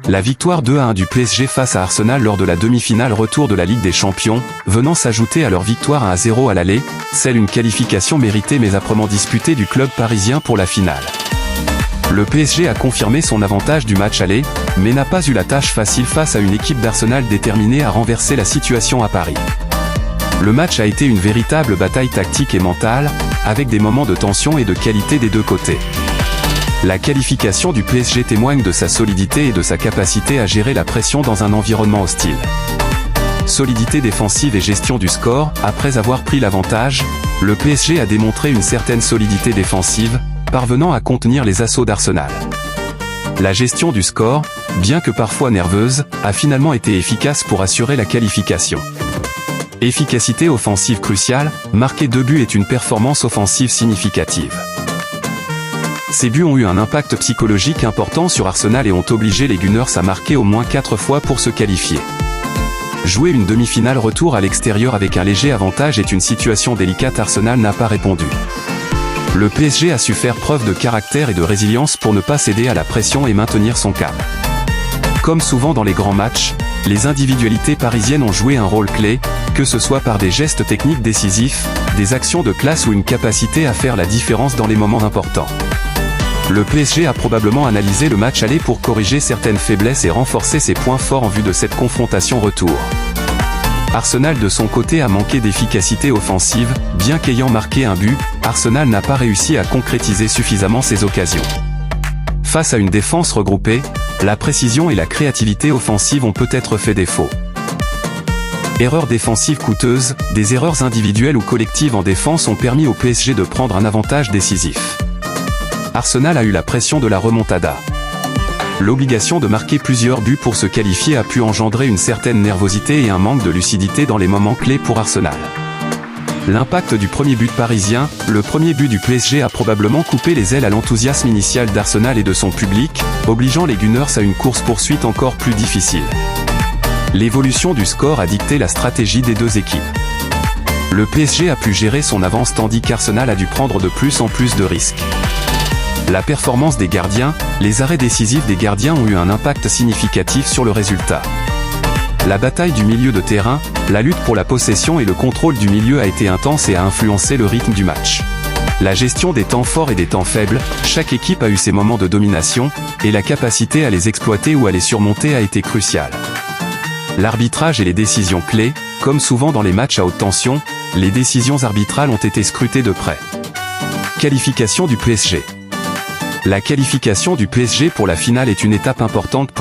La victoire 2-1 du PSG face à Arsenal lors de la demi-finale retour de la Ligue des Champions, venant s'ajouter à leur victoire 1-0 à l'aller, scelle une qualification méritée mais âprement disputée du club parisien pour la finale. Le PSG a confirmé son avantage du match aller, mais n'a pas eu la tâche facile face à une équipe d'Arsenal déterminée à renverser la situation à Paris. Le match a été une véritable bataille tactique et mentale, avec des moments de tension et de qualité des deux côtés. La qualification du PSG témoigne de sa solidité et de sa capacité à gérer la pression dans un environnement hostile. Solidité défensive et gestion du score, après avoir pris l'avantage, le PSG a démontré une certaine solidité défensive, parvenant à contenir les assauts d'Arsenal. La gestion du score, bien que parfois nerveuse, a finalement été efficace pour assurer la qualification. Efficacité offensive cruciale, marquer 2 buts est une performance offensive significative. Ces buts ont eu un impact psychologique important sur Arsenal et ont obligé les Gunners à marquer au moins 4 fois pour se qualifier. Jouer une demi-finale retour à l'extérieur avec un léger avantage est une situation délicate. Arsenal n'a pas répondu. Le PSG a su faire preuve de caractère et de résilience pour ne pas céder à la pression et maintenir son cap. Comme souvent dans les grands matchs, les individualités parisiennes ont joué un rôle clé, que ce soit par des gestes techniques décisifs, des actions de classe ou une capacité à faire la différence dans les moments importants. Le PSG a probablement analysé le match aller pour corriger certaines faiblesses et renforcer ses points forts en vue de cette confrontation retour. Arsenal de son côté a manqué d'efficacité offensive, bien qu'ayant marqué un but, Arsenal n'a pas réussi à concrétiser suffisamment ses occasions. Face à une défense regroupée, la précision et la créativité offensive ont peut-être fait défaut. Erreurs défensives coûteuses, des erreurs individuelles ou collectives en défense ont permis au PSG de prendre un avantage décisif. Arsenal a eu la pression de la remontada. L'obligation de marquer plusieurs buts pour se qualifier a pu engendrer une certaine nervosité et un manque de lucidité dans les moments clés pour Arsenal. L'impact du premier but parisien, le premier but du PSG a probablement coupé les ailes à l'enthousiasme initial d'Arsenal et de son public, obligeant les Gunners à une course-poursuite encore plus difficile. L'évolution du score a dicté la stratégie des deux équipes. Le PSG a pu gérer son avance tandis qu'Arsenal a dû prendre de plus en plus de risques. La performance des gardiens, les arrêts décisifs des gardiens ont eu un impact significatif sur le résultat. La bataille du milieu de terrain, la lutte pour la possession et le contrôle du milieu a été intense et a influencé le rythme du match. La gestion des temps forts et des temps faibles, chaque équipe a eu ses moments de domination, et la capacité à les exploiter ou à les surmonter a été cruciale. L'arbitrage et les décisions clés, comme souvent dans les matchs à haute tension, les décisions arbitrales ont été scrutées de près. Qualification du PSG. La qualification du PSG pour la finale est une étape importante pour